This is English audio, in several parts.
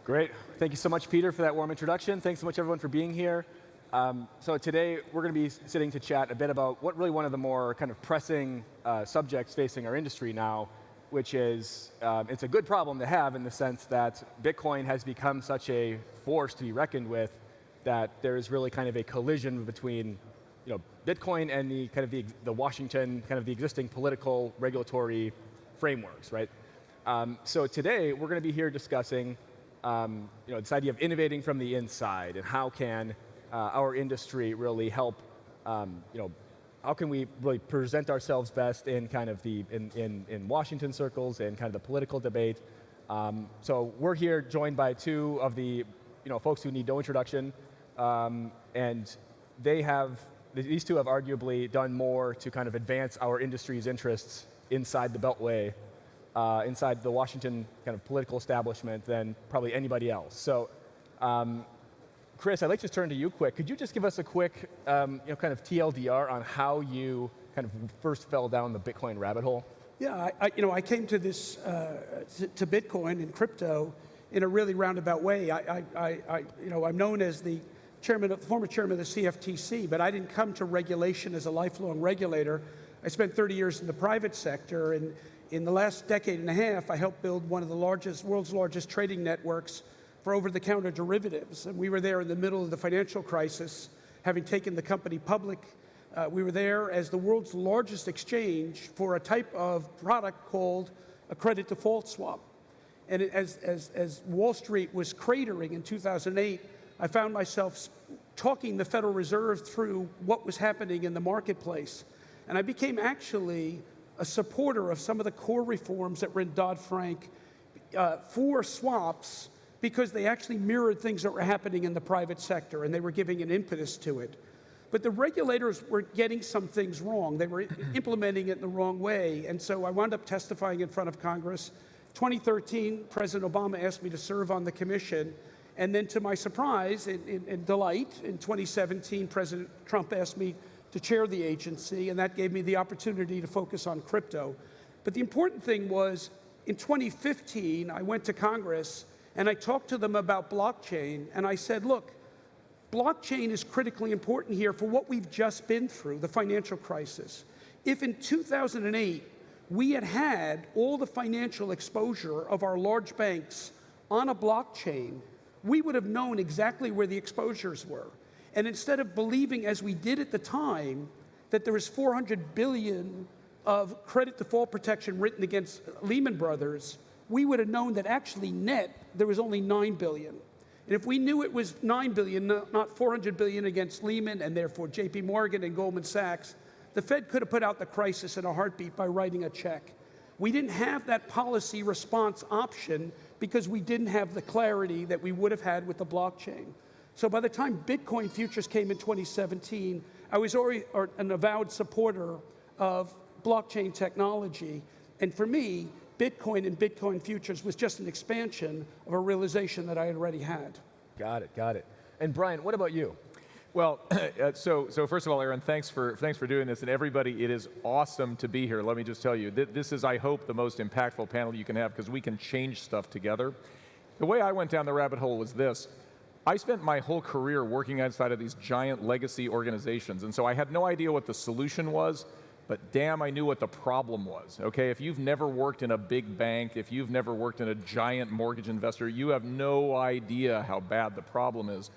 Great. Thank you so much, Peter, for that warm introduction. Thanks so much, everyone, for being here. So today, we're going to be sitting to chat a bit about what really one of the more kind of pressing subjects facing our industry now, which is, it's a good problem to have in the sense that Bitcoin has become such a force to be reckoned with that there is really kind of a collision between Bitcoin and the kind of the Washington, kind of the existing political regulatory frameworks, right? So today, we're going to be here discussing this idea of innovating from the inside and how can our industry really help, how can we really present ourselves best in kind of in Washington circles and kind of the political debate. So we're here joined by two of the folks who need no introduction, and these two have arguably done more to kind of advance our industry's interests inside the Beltway, inside the Washington kind of political establishment than probably anybody else. So, Chris, I'd like to just turn to you quick. Could you just give us a quick kind of TLDR on how you kind of first fell down the Bitcoin rabbit hole? Yeah, I came to this, to Bitcoin and crypto in a really roundabout way. I'm known as the former chairman of the CFTC, but I didn't come to regulation as a lifelong regulator. I spent 30 years in the private sector, and in the last decade and a half, I helped build one of the world's largest trading networks for over-the-counter derivatives. And we were there in the middle of the financial crisis, having taken the company public. We were there as the world's largest exchange for a type of product called a credit default swap. And as Wall Street was cratering in 2008, I found myself talking the Federal Reserve through what was happening in the marketplace. And I became actually a supporter of some of the core reforms that were in Dodd-Frank for swaps, because they actually mirrored things that were happening in the private sector, and they were giving an impetus to it. But the regulators were getting some things wrong. They were implementing it in the wrong way, and so I wound up testifying in front of Congress. 2013, President Obama asked me to serve on the commission, and then to my surprise and delight, in 2017, President Trump asked me to chair the agency, and that gave me the opportunity to focus on crypto. But the important thing was, in 2015, I went to Congress, and I talked to them about blockchain, and I said, look, blockchain is critically important here for what we've just been through, the financial crisis. If in 2008, we had all the financial exposure of our large banks on a blockchain, we would have known exactly where the exposures were. And instead of believing, as we did at the time, that there was $400 billion of credit default protection written against Lehman Brothers, we would have known that actually net, there was only $9 billion. And if we knew it was $9 billion, not $400 billion against Lehman and therefore JP Morgan and Goldman Sachs, the Fed could have put out the crisis in a heartbeat by writing a check. We didn't have that policy response option because we didn't have the clarity that we would have had with the blockchain. So by the time Bitcoin futures came in 2017, I was already an avowed supporter of blockchain technology. And for me, Bitcoin and Bitcoin futures was just an expansion of a realization that I had already had. Got it. And Brian, what about you? Well, so first of all, Aaron, thanks for doing this, and everybody, it is awesome to be here. Let me just tell you, this is, I hope, the most impactful panel you can have because we can change stuff together. The way I went down the rabbit hole was this. I spent my whole career working outside of these giant legacy organizations, and so I had no idea what the solution was, but damn, I knew what the problem was, okay? If you've never worked in a big bank, if you've never worked in a giant mortgage investor, you have no idea how bad the problem is.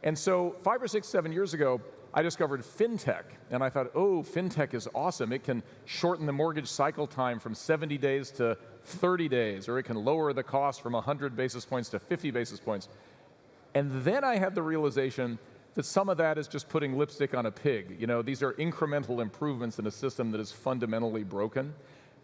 And so 5 or 6, 7 years ago, I discovered fintech, and I thought, oh, fintech is awesome. It can shorten the mortgage cycle time from 70 days to 30 days, or it can lower the cost from 100 basis points to 50 basis points. And then I had the realization that some of that is just putting lipstick on a pig. These are incremental improvements in a system that is fundamentally broken.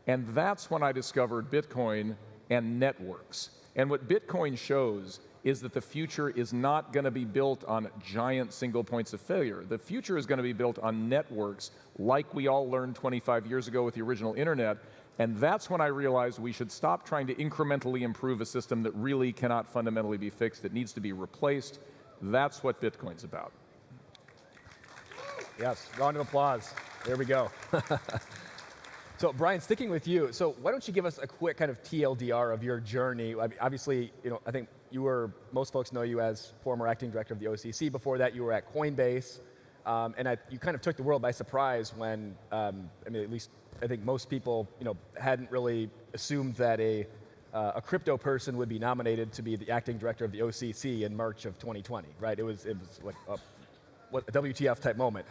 And that's when I discovered Bitcoin and networks. And what Bitcoin shows is that the future is not going to be built on giant single points of failure. The future is going to be built on networks like we all learned 25 years ago with the original internet. And that's when I realized we should stop trying to incrementally improve a system that really cannot fundamentally be fixed. It needs to be replaced. That's what Bitcoin's about. Yes, round of applause. There we go. So Brian, sticking with you, so why don't you give us a quick kind of TLDR of your journey? I mean, obviously, I think most folks know you as former acting director of the OCC. Before that, you were at Coinbase. And you kind of took the world by surprise when, I mean, at least I think most people, hadn't really assumed that a crypto person would be nominated to be the acting director of the OCC in March of 2020, right? It was like a WTF type moment.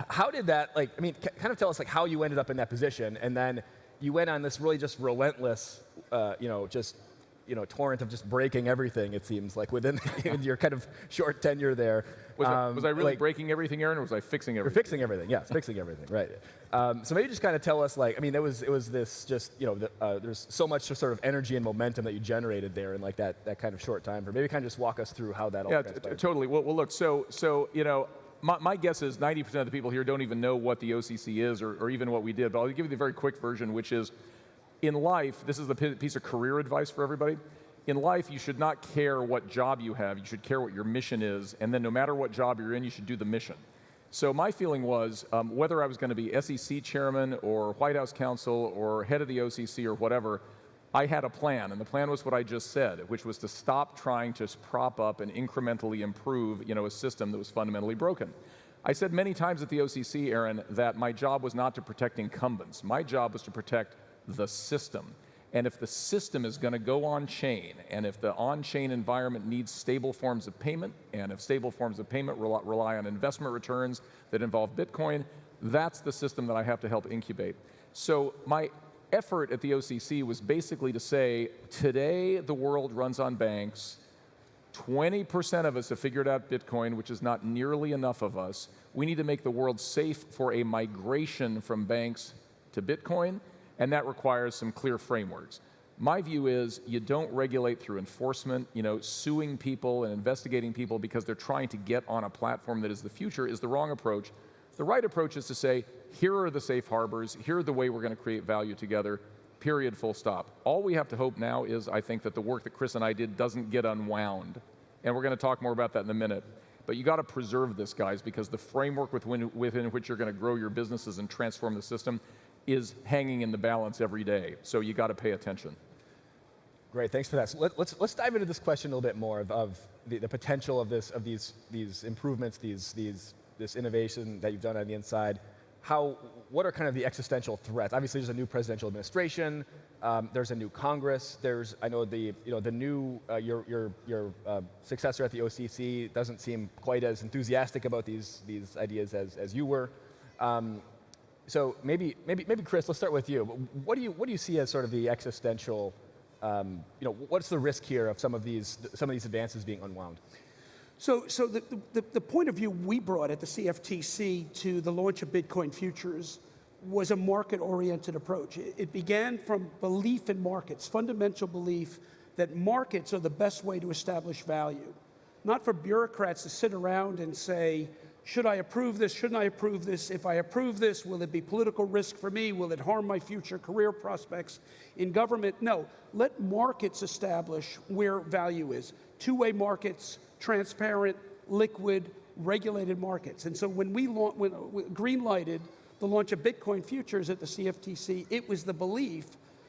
How did that, kind of tell us how you ended up in that position, and then you went on this really just relentless, torrent of just breaking everything, it seems like, within your kind of short tenure there. Was I really breaking everything, Aaron, or was I fixing everything? You're fixing everything, yes, fixing everything, right. So maybe just kind of tell us, it was this just, there's so much sort of energy and momentum that you generated there in that kind of short time. Or maybe kind of just walk us through how that all transpired. Totally. Well, look, my guess is 90% of the people here don't even know what the OCC is or even what we did, but I'll give you the very quick version, which is, in life, this is the piece of career advice for everybody. In life, you should not care what job you have. You should care what your mission is, and then no matter what job you're in, you should do the mission. So my feeling was, whether I was going to be SEC chairman or White House counsel or head of the OCC or whatever, I had a plan, and the plan was what I just said, which was to stop trying to prop up and incrementally improve, a system that was fundamentally broken. I said many times at the OCC, Aaron, that my job was not to protect incumbents. My job was to protect the system. And if the system is going to go on-chain, and if the on-chain environment needs stable forms of payment, and if stable forms of payment rely on investment returns that involve Bitcoin, that's the system that I have to help incubate. So my effort at the OCC was basically to say, today the world runs on banks, 20% of us have figured out Bitcoin, which is not nearly enough of us. We need to make the world safe for a migration from banks to Bitcoin, and that requires some clear frameworks. My view is you don't regulate through enforcement, suing people and investigating people because they're trying to get on a platform that is the future is the wrong approach. The right approach is to say, here are the safe harbors, here are the way we're going to create value together, period, full stop. All we have to hope now is, I think, that the work that Chris and I did doesn't get unwound. And we're going to talk more about that in a minute. But you got to preserve this, guys, because the framework within which you're going to grow your businesses and transform the system is hanging in the balance every day. So you got to pay attention. Great, thanks for that. So let's dive into this question a little bit more of the potential of these improvements, this innovation that you've done on the inside. What are kind of the existential threats? Obviously, there's a new presidential administration. There's a new Congress. I know the new your successor at the OCC doesn't seem quite as enthusiastic about these ideas as you were. So maybe Chris, let's start with you. What do you see as sort of the existential? What's the risk here of some of these advances being unwound? So the point of view we brought at the CFTC to the launch of Bitcoin futures was a market-oriented approach. It began from belief in markets, fundamental belief that markets are the best way to establish value, not for bureaucrats to sit around and say, should I approve this? Shouldn't I approve this? If I approve this, will it be political risk for me? Will it harm my future career prospects in government? No, let markets establish where value is. Two-way markets, transparent, liquid, regulated markets. And so when we green-lighted the launch of Bitcoin futures at the CFTC, it was the belief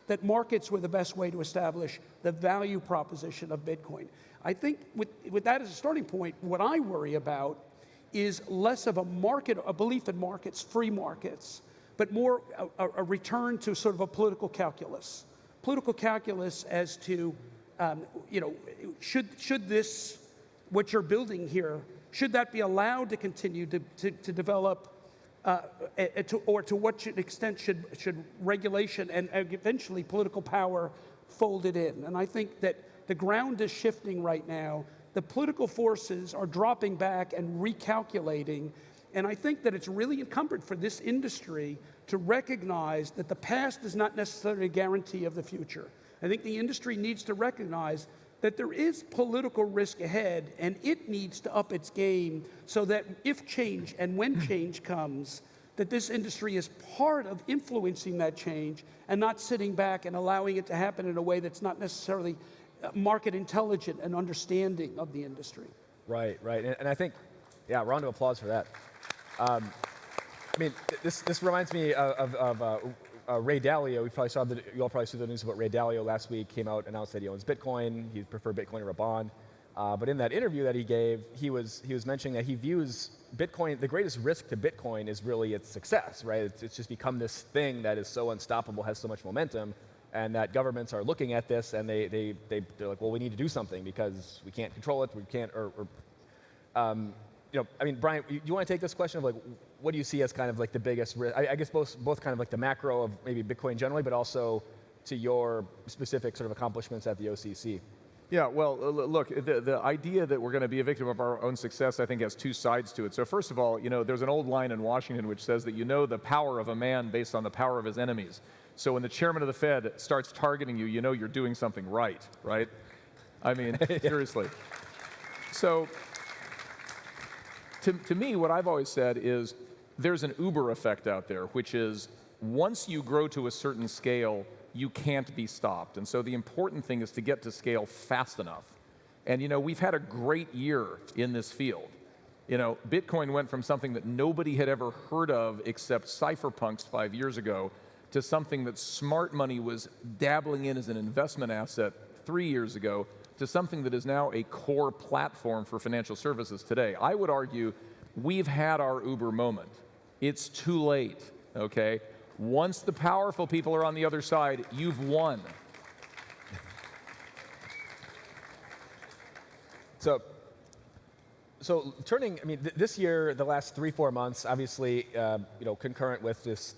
that markets were the best way to establish the value proposition of Bitcoin. I think with that as a starting point, what I worry about is less of a belief in markets, free markets, but more a return to sort of a political calculus. Political calculus as to, should this, what you're building here, should that be allowed to continue to develop, or to what extent should regulation and eventually political power fold it in? And I think that the ground is shifting right now. The political forces are dropping back and recalculating, and I think that it's really incumbent for this industry to recognize that the past is not necessarily a guarantee of the future. I think the industry needs to recognize that there is political risk ahead, and it needs to up its game so that if change and when change comes, that this industry is part of influencing that change and not sitting back and allowing it to happen in a way that's not necessarily market intelligent and understanding of the industry. Right. And I think, round of applause for that. I mean, this reminds me of Ray Dalio, you all probably saw the news about Ray Dalio last week, came out, announced that he owns Bitcoin. He preferred Bitcoin over a bond. But in that interview that he gave, he was mentioning that he views Bitcoin, the greatest risk to Bitcoin is really its success, right? It's just become this thing that is so unstoppable, has so much momentum, and that governments are looking at this and they're like, well, we need to do something because we can't control it, we can't, I mean, Brian, do you want to take this question of like, what do you see as kind of like the biggest risk? I guess both kind of like the macro of maybe Bitcoin generally, but also to your specific sort of accomplishments at the OCC. Yeah, well, look, the idea that we're going to be a victim of our own success, I think, has two sides to it. So first of all, there's an old line in Washington which says that you know the power of a man based on the power of his enemies. So when the chairman of the Fed starts targeting you, you know you're doing something right? I mean, seriously. So to me, what I've always said is there's an Uber effect out there, which is once you grow to a certain scale, you can't be stopped. And so the important thing is to get to scale fast enough. And we've had a great year in this field. Bitcoin went from something that nobody had ever heard of except cypherpunks 5 years ago to something that smart money was dabbling in as an investment asset 3 years ago to something that is now a core platform for financial services today. I would argue we've had our Uber moment. It's too late, okay? Once the powerful people are on the other side, you've won. So turning, I mean, this year, the last 3-4 months, obviously, concurrent with this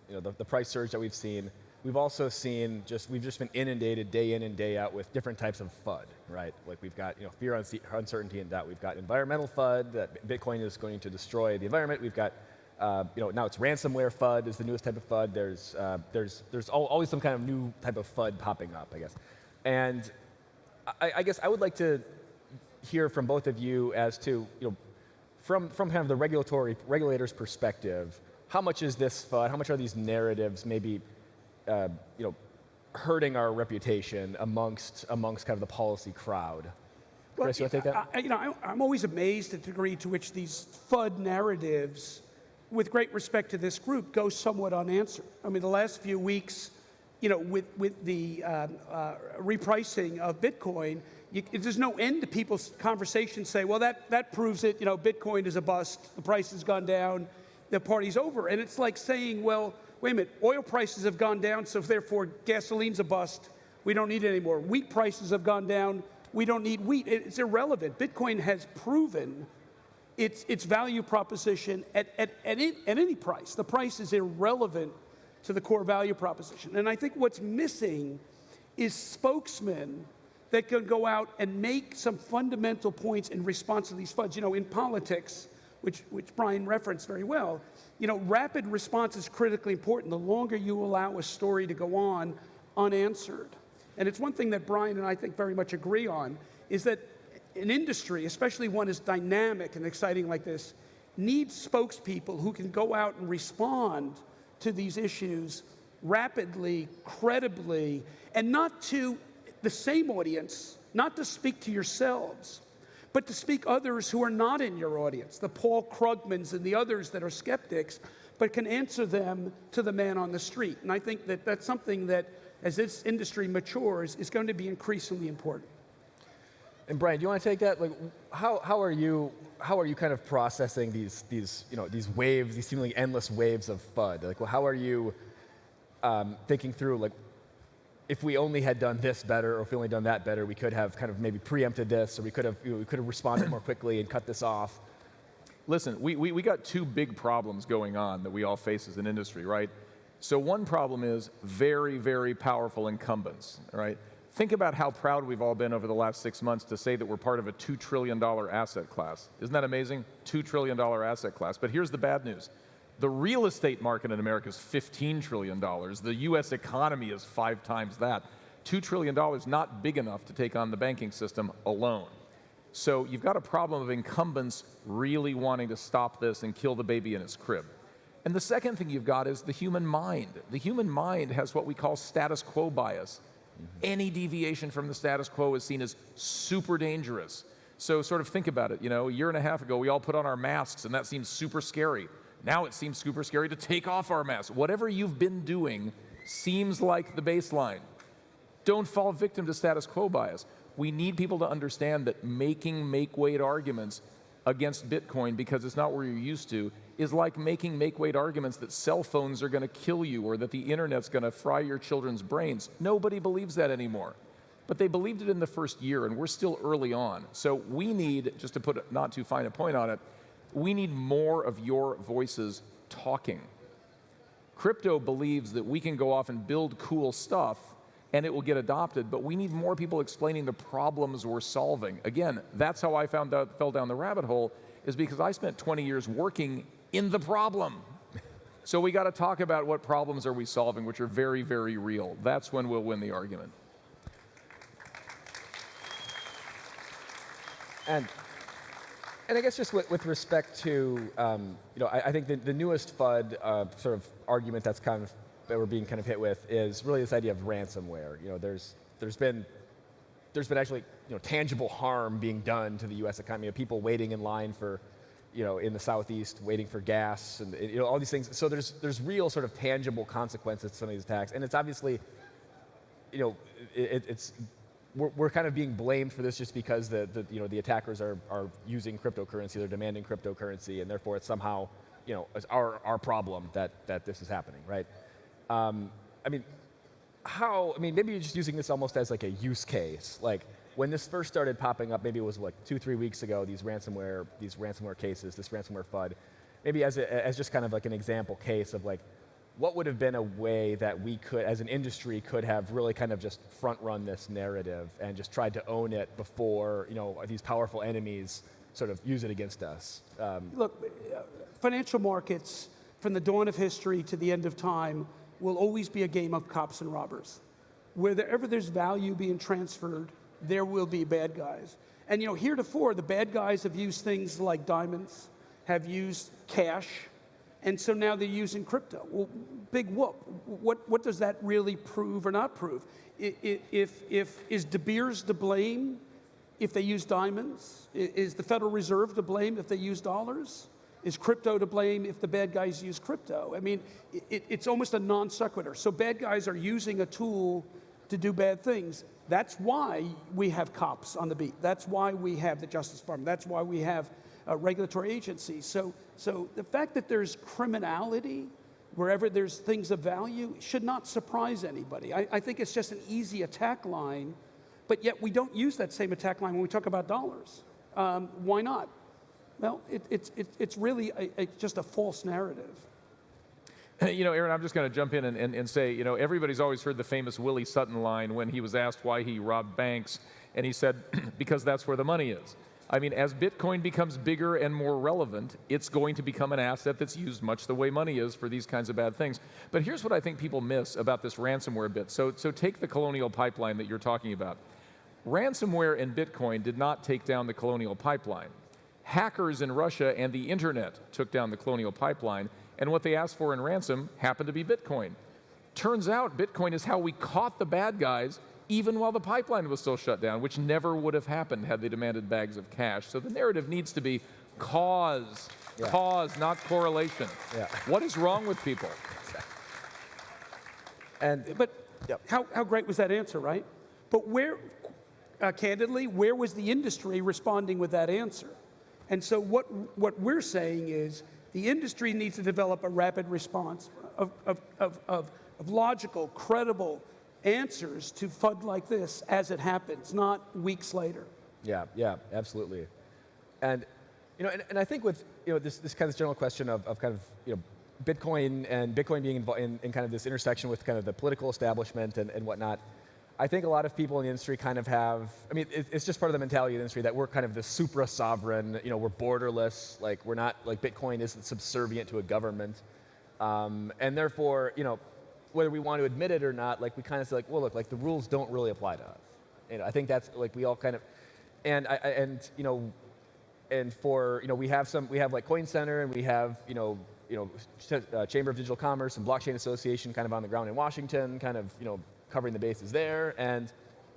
the price surge that we've seen, we've also seen we've just been inundated day in and day out with different types of FUD, right? Like we've got, fear, uncertainty, and doubt. We've got environmental FUD that Bitcoin is going to destroy the environment. We've got now it's ransomware FUD is the newest type of FUD. There's always some kind of new type of FUD popping up, I guess. And I guess I would like to hear from both of you as to, from kind of the regulator's perspective, how much is this FUD? How much are these narratives maybe, hurting our reputation amongst kind of the policy crowd? Chris, you want to take that? I'm always amazed at the degree to which these FUD narratives, with great respect to this group, go somewhat unanswered. I mean, the last few weeks, with the repricing of Bitcoin, there's no end to people's conversations say, well, that proves it, Bitcoin is a bust, the price has gone down, the party's over. And it's like saying, well, wait a minute, oil prices have gone down, so therefore gasoline's a bust, we don't need it anymore. Wheat prices have gone down, we don't need wheat. It's irrelevant. Bitcoin has proven its value proposition at any price. The price is irrelevant to the core value proposition. And I think what's missing is spokesmen that can go out and make some fundamental points in response to these FUDs. In politics, which Brian referenced very well, rapid response is critically important. The longer you allow a story to go on unanswered. And it's one thing that Brian and I think very much agree on, is that an industry, especially one as dynamic and exciting like this, needs spokespeople who can go out and respond to these issues rapidly, credibly, and not to the same audience, not to speak to yourselves, but to speak others who are not in your audience, the Paul Krugmans and the others that are skeptics, but can answer them to the man on the street. And I think that that's something that, as this industry matures, is going to be increasingly important. And Brian, do you want to take that? Like, how are you kind of processing these waves, these seemingly endless waves of FUD? Like, well, how are you thinking through, like, if we only had done this better, or if we only done that better, we could have kind of maybe preempted this, or we could have responded more quickly and cut this off. Listen, we got two big problems going on that we all face as an industry, right? So one problem is very, very powerful incumbents, right? Think about how proud we've all been over the last 6 months to say that we're part of a $2 trillion asset class. Isn't that amazing? $2 trillion asset class. But here's the bad news. The real estate market in America is $15 trillion. The US economy is 5 times that. $2 trillion, not big enough to take on the banking system alone. So you've got a problem of incumbents really wanting to stop this and kill the baby in its crib. And the second thing you've got is the human mind. The human mind has what we call status quo bias. Any deviation from the status quo is seen as super dangerous. So sort of think about it. A year and a half ago, we all put on our masks, and that seemed super scary. Now it seems super scary to take off our masks. Whatever you've been doing seems like the baseline. Don't fall victim to status quo bias. We need people to understand that making make-weight arguments against Bitcoin because it's not where you're used to is like making make-weight arguments that cell phones are going to kill you or that the internet's going to fry your children's brains. Nobody believes that anymore. But they believed it in the first year, and we're still early on. So we need, just to put not too fine a point on it, we need more of your voices talking. Crypto believes that we can go off and build cool stuff and it will get adopted, but we need more people explaining the problems we're solving. Again, that's how I fell down the rabbit hole, is because I spent 20 years working in the problem. So we got to talk about what problems are we solving, which are very, very real. That's when we'll win the argument. And I guess just with respect to, I think the newest FUD sort of argument that we're being kind of hit with is really this idea of ransomware. There's been actually tangible harm being done to the U.S. economy. People waiting in line for, in the Southeast, waiting for gas, and all these things. So there's real sort of tangible consequences to some of these attacks, and it's obviously, we're kind of being blamed for this just because the attackers are using cryptocurrency, they're demanding cryptocurrency, and therefore it's somehow it's our problem that this is happening, right? Maybe you're just using this almost as like a use case. Like when this first started popping up, maybe it was like 2-3 weeks ago. These ransomware cases, this ransomware FUD, maybe as just kind of like an example case of like what would have been a way that we could, as an industry, could have really kind of just front run this narrative and just tried to own it before these powerful enemies sort of use it against us. Look, financial markets, from the dawn of history to the end of time, will always be a game of cops and robbers. Wherever there's value being transferred, there will be bad guys. And heretofore, the bad guys have used things like diamonds, have used cash, and so now they're using crypto. Well, big whoop. What does that really prove or not prove? Is De Beers to blame if they use diamonds? Is the Federal Reserve to blame if they use dollars? Is crypto to blame if the bad guys use crypto? I mean, it's almost a non sequitur. So bad guys are using a tool to do bad things. That's why we have cops on the beat. That's why we have the Justice Department. That's why we have regulatory agencies. So the fact that there's criminality wherever there's things of value should not surprise anybody. I think it's just an easy attack line, but yet we don't use that same attack line when we talk about dollars. Why not? Well, it's really just a false narrative. Aaron, I'm just going to jump in and say, everybody's always heard the famous Willie Sutton line when he was asked why he robbed banks, and he said, because that's where the money is. I mean, as Bitcoin becomes bigger and more relevant, it's going to become an asset that's used much the way money is for these kinds of bad things. But here's what I think people miss about this ransomware bit. So take the Colonial Pipeline that you're talking about. Ransomware and Bitcoin did not take down the Colonial Pipeline. Hackers in Russia and the internet took down the Colonial Pipeline, and what they asked for in ransom happened to be Bitcoin. Turns out Bitcoin is how we caught the bad guys even while the pipeline was still shut down, which never would have happened had they demanded bags of cash. So the narrative needs to be cause, not correlation. Yeah. What is wrong with people? How great was that answer, right? But candidly, where was the industry responding with that answer? And so what we're saying is the industry needs to develop a rapid response of logical, credible answers to FUD like this as it happens, not weeks later. Yeah, absolutely. And and I think with this kind of general question of kind of Bitcoin and Bitcoin being involved in kind of this intersection with kind of the political establishment and whatnot, I think a lot of people in the industry kind of have, it's just part of the mentality of the industry that we're kind of the supra-sovereign, we're borderless, like we're not, like Bitcoin isn't subservient to a government. And therefore, whether we want to admit it or not, like we kind of say like, well, look, like the rules don't really apply to us. I think that's like we all kind of, and we have like Coin Center and we have, Chamber of Digital Commerce and Blockchain Association kind of on the ground in Washington, kind of, covering the bases there, and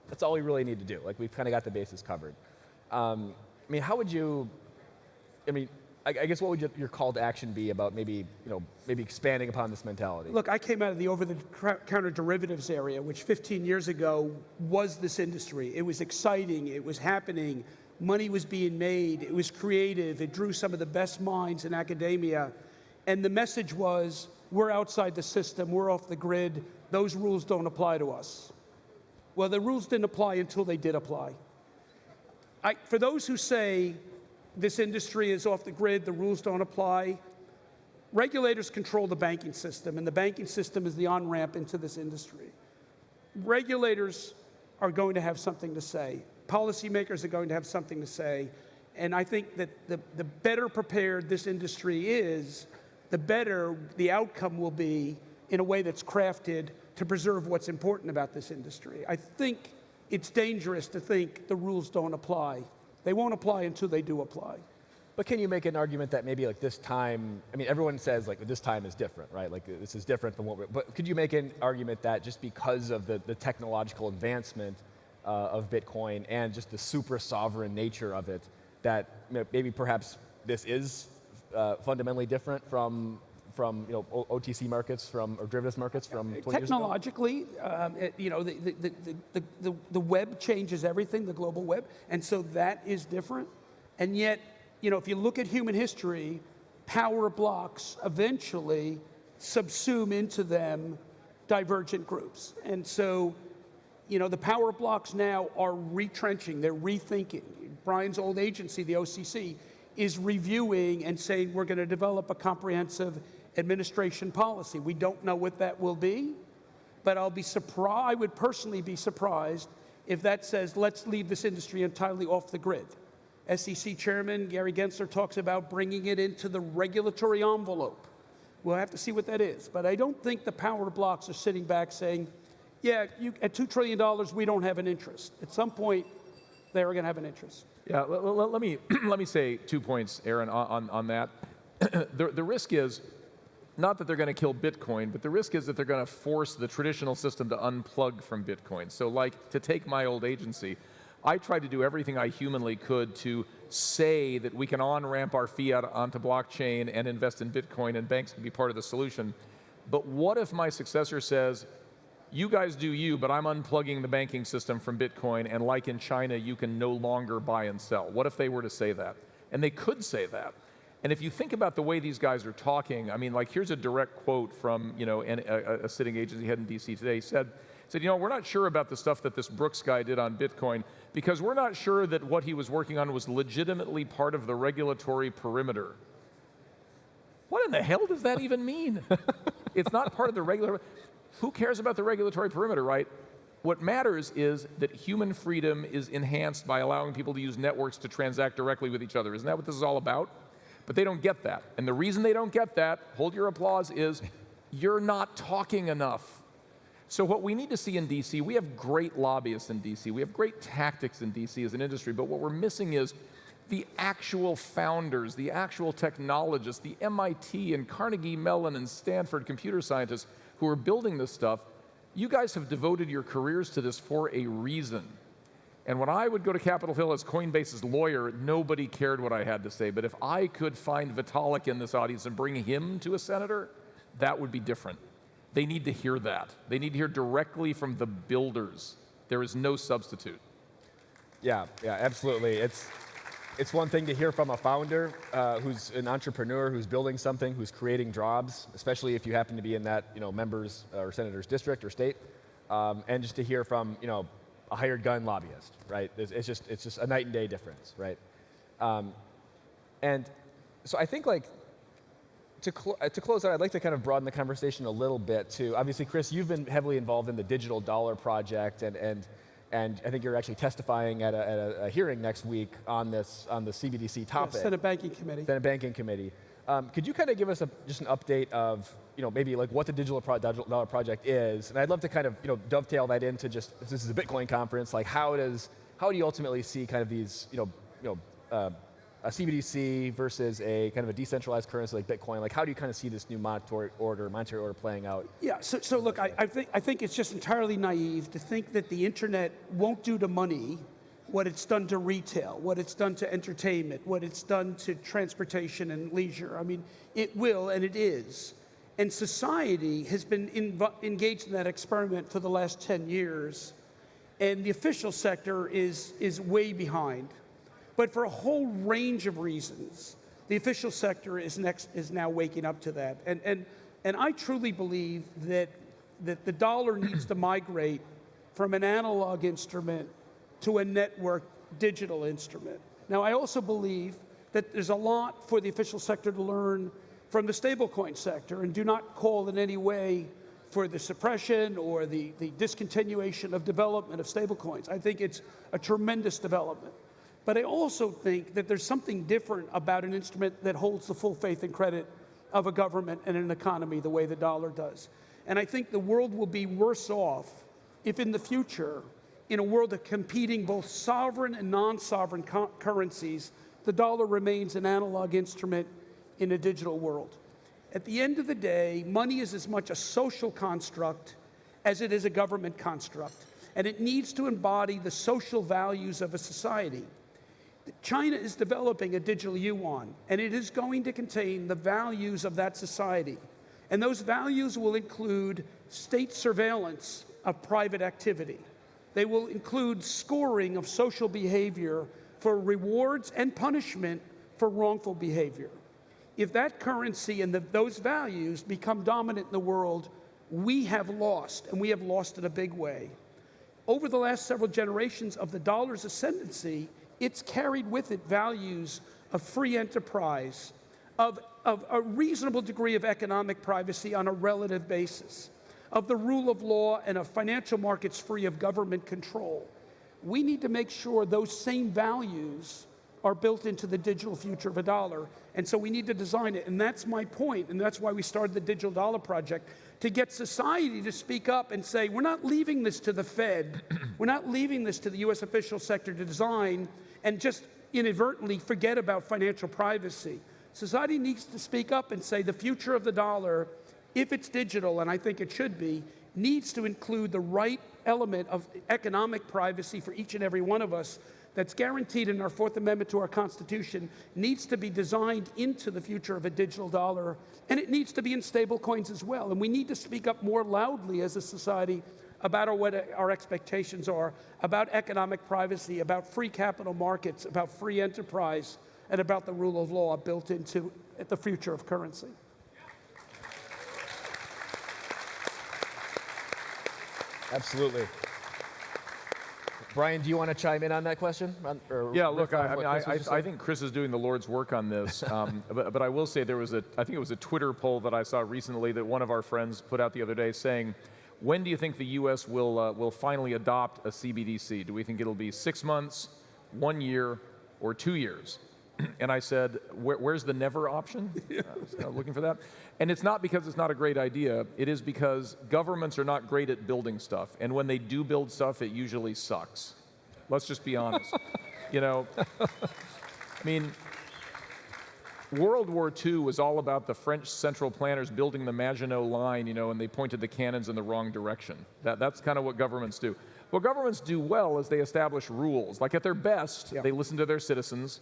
that's all we really need to do. Like we've kind of got the bases covered. How would you? I guess what would your call to action be about maybe expanding upon this mentality? Look, I came out of the over-the-counter derivatives area, which 15 years ago was this industry. It was exciting. It was happening. Money was being made. It was creative. It drew some of the best minds in academia. And the message was, we're outside the system. We're off the grid. Those rules don't apply to us. Well, the rules didn't apply until they did apply. For those who say this industry is off the grid, the rules don't apply, regulators control the banking system, and the banking system is the on-ramp into this industry. Regulators are going to have something to say. Policymakers are going to have something to say. And I think that the better prepared this industry is, the better the outcome will be in a way that's crafted to preserve what's important about this industry. I think it's dangerous to think the rules don't apply. They won't apply until they do apply. But can you make an argument that maybe like this time, I mean, everyone says like this time is different, right? Like this is different than but could you make an argument that just because of the technological advancement of Bitcoin and just the super sovereign nature of it, that maybe perhaps this is fundamentally different from OTC markets, or derivatives markets from 20 years ago? Technologically, the web changes everything, the global web, and so that is different. And yet, if you look at human history, power blocks eventually subsume into them divergent groups. And so, the power blocks now are retrenching, they're rethinking. Brian's old agency, the OCC, is reviewing and saying we're going to develop a comprehensive administration policy. We don't know what that will be, but I would personally be surprised if that says, let's leave this industry entirely off the grid. SEC Chairman Gary Gensler talks about bringing it into the regulatory envelope. We'll have to see what that is. But I don't think the power blocks are sitting back saying, yeah, at $2 trillion, we don't have an interest. At some point, they're going to have an interest. Yeah, let me say 2 points, Aaron, on that. The risk is not that they're going to kill Bitcoin, but the risk is that they're going to force the traditional system to unplug from Bitcoin. So like, to take my old agency, I tried to do everything I humanly could to say that we can on-ramp our fiat onto blockchain and invest in Bitcoin, and banks can be part of the solution. But what if my successor says, you guys do you, but I'm unplugging the banking system from Bitcoin, and like in China, you can no longer buy and sell? What if they were to say that? And they could say that. And if you think about the way these guys are talking, I mean, like, here's a direct quote from, a sitting agency head in DC today. He said, we're not sure about the stuff that this Brooks guy did on Bitcoin because we're not sure that what he was working on was legitimately part of the regulatory perimeter. What in the hell does that even mean? It's not part of the regular. Who cares about the regulatory perimeter, right? What matters is that human freedom is enhanced by allowing people to use networks to transact directly with each other. Isn't that what this is all about? But they don't get that. And the reason they don't get that, hold your applause, is you're not talking enough. So what we need to see in DC, we have great lobbyists in DC, we have great tactics in DC as an industry, but what we're missing is the actual founders, the actual technologists, the MIT and Carnegie Mellon and Stanford computer scientists who are building this stuff. You guys have devoted your careers to this for a reason. And when I would go to Capitol Hill as Coinbase's lawyer, nobody cared what I had to say. But if I could find Vitalik in this audience and bring him to a senator, that would be different. They need to hear that. They need to hear directly from the builders. There is no substitute. Yeah, absolutely. It's one thing to hear from a founder who's an entrepreneur, who's building something, who's creating jobs, especially if you happen to be in that member's or senator's district or state, and just to hear from a hired gun lobbyist, right? It's just a night and day difference, right? And so I think to close out, I'd like to kind of broaden the conversation a little bit to, obviously, Chris, you've been heavily involved in the Digital Dollar Project, and I think you're actually testifying at a hearing next week on the CBDC topic. Yeah, Senate Banking Committee. Senate Banking Committee. Could you kind of give us just an update of maybe like what the Digital Dollar Project is? And I'd love to kind of dovetail that into just, this is a Bitcoin conference, like how do you ultimately see kind of these a CBDC versus a kind of a decentralized currency like Bitcoin? Like how do you kind of see this new monetary order playing out? Yeah, so look, I think it's just entirely naive to think that the internet won't do to money what it's done to retail, what it's done to entertainment, what it's done to transportation and leisure. I mean, it will and it is. And society has been engaged in that experiment for the last 10 years. And the official sector is way behind. But for a whole range of reasons, the official sector is now waking up to that. And I truly believe that the dollar needs to migrate from an analog instrument to a network digital instrument. Now, I also believe that there's a lot for the official sector to learn from the stablecoin sector, and do not call in any way for the suppression or the discontinuation of development of stablecoins. I think it's a tremendous development. But I also think that there's something different about an instrument that holds the full faith and credit of a government and an economy the way the dollar does. And I think the world will be worse off if in the future, in a world of competing both sovereign and non-sovereign currencies, the dollar remains an analog instrument in a digital world. At the end of the day, money is as much a social construct as it is a government construct, and it needs to embody the social values of a society. China is developing a digital yuan, and it is going to contain the values of that society. And those values will include state surveillance of private activity. They will include scoring of social behavior for rewards and punishment for wrongful behavior. If that currency and those values become dominant in the world, we have lost, and we have lost in a big way. Over the last several generations of the dollar's ascendancy, it's carried with it values of free enterprise, of a reasonable degree of economic privacy on a relative basis, of the rule of law and of financial markets free of government control. We need to make sure those same values are built into the digital future of a dollar, and so we need to design it. And that's my point, and that's why we started the Digital Dollar Project, to get society to speak up and say, we're not leaving this to the Fed, we're not leaving this to the US official sector to design and just inadvertently forget about financial privacy. Society needs to speak up and say the future of the dollar, if it's digital, and I think it should be, needs to include the right element of economic privacy for each and every one of us that's guaranteed in our Fourth Amendment to our Constitution, needs to be designed into the future of a digital dollar, and it needs to be in stable coins as well. And we need to speak up more loudly as a society about what our expectations are, about economic privacy, about free capital markets, about free enterprise, and about the rule of law built into the future of currency. Absolutely. Brian, do you want to chime in on that question? Yeah, look, I think Chris is doing the Lord's work on this, but I will say I think it was a Twitter poll that I saw recently that one of our friends put out the other day saying, when do you think the U.S. will finally adopt a CBDC? Do we think it'll be 6 months, 1 year, or 2 years? And I said, where's the never option? I was kind of looking for that. And it's not because it's not a great idea. It is because governments are not great at building stuff. And when they do build stuff, it usually sucks. Let's just be honest. You know, I mean, World War II was all about the French central planners building the Maginot Line, you know, and they pointed the cannons in the wrong direction. That's kind of what governments do. What governments do well is they establish rules. Like at their best, they listen to their citizens.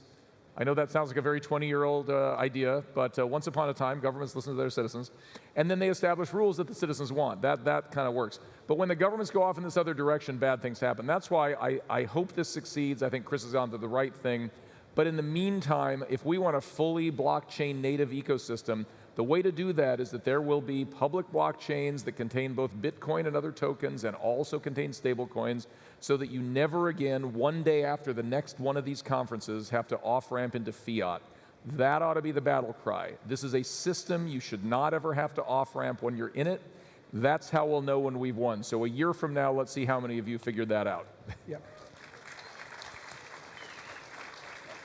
I know that sounds like a very 20-year-old idea, but once upon a time, governments listen to their citizens. And then they establish rules that the citizens want. That kind of works. But when the governments go off in this other direction, bad things happen. That's why I hope this succeeds. I think Chris is onto the right thing. But in the meantime, if we want a fully blockchain native ecosystem, the way to do that is that there will be public blockchains that contain both Bitcoin and other tokens and also contain stable coins, so that you never again, one day after the next one of these conferences, have to off-ramp into fiat. That ought to be the battle cry. This is a system you should not ever have to off-ramp when you're in it. That's how we'll know when we've won. So a year from now, let's see how many of you figured that out. Yeah.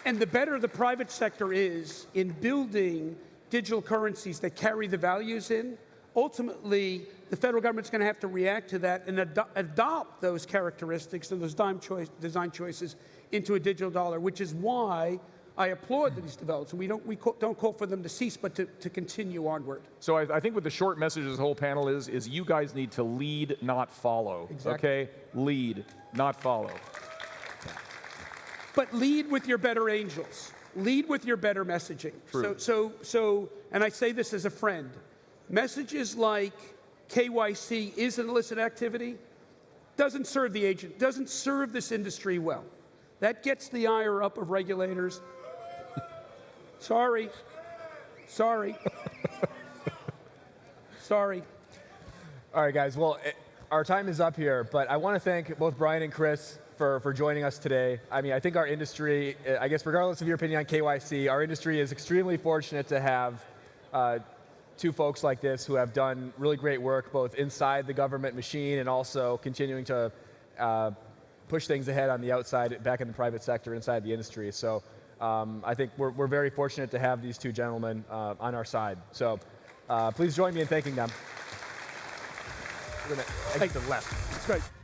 And the better the private sector is in building digital currencies that carry the values in, ultimately, the federal government's going to have to react to that and adopt those characteristics and those design choices into a digital dollar, which is why I applaud these developments. We don't call for them to cease, but to continue onward. So I think what the short message of this whole panel is you guys need to lead, not follow. Exactly. Okay? Lead, not follow. But lead with your better angels. Lead with your better messaging. True. So, and I say this as a friend, messages like KYC is an illicit activity doesn't serve the agent, doesn't serve this industry well. That gets the ire up of regulators. Sorry. Sorry. Sorry. All right, guys. Well, our time is up here, but I want to thank both Brian and Chris for joining us today. I mean, I think our industry, I guess regardless of your opinion on KYC, our industry is extremely fortunate to have two folks like this who have done really great work both inside the government machine and also continuing to push things ahead on the outside, back in the private sector, inside the industry. So I think we're very fortunate to have these two gentlemen on our side. So please join me in thanking them. We're going to exit to the left. That's right.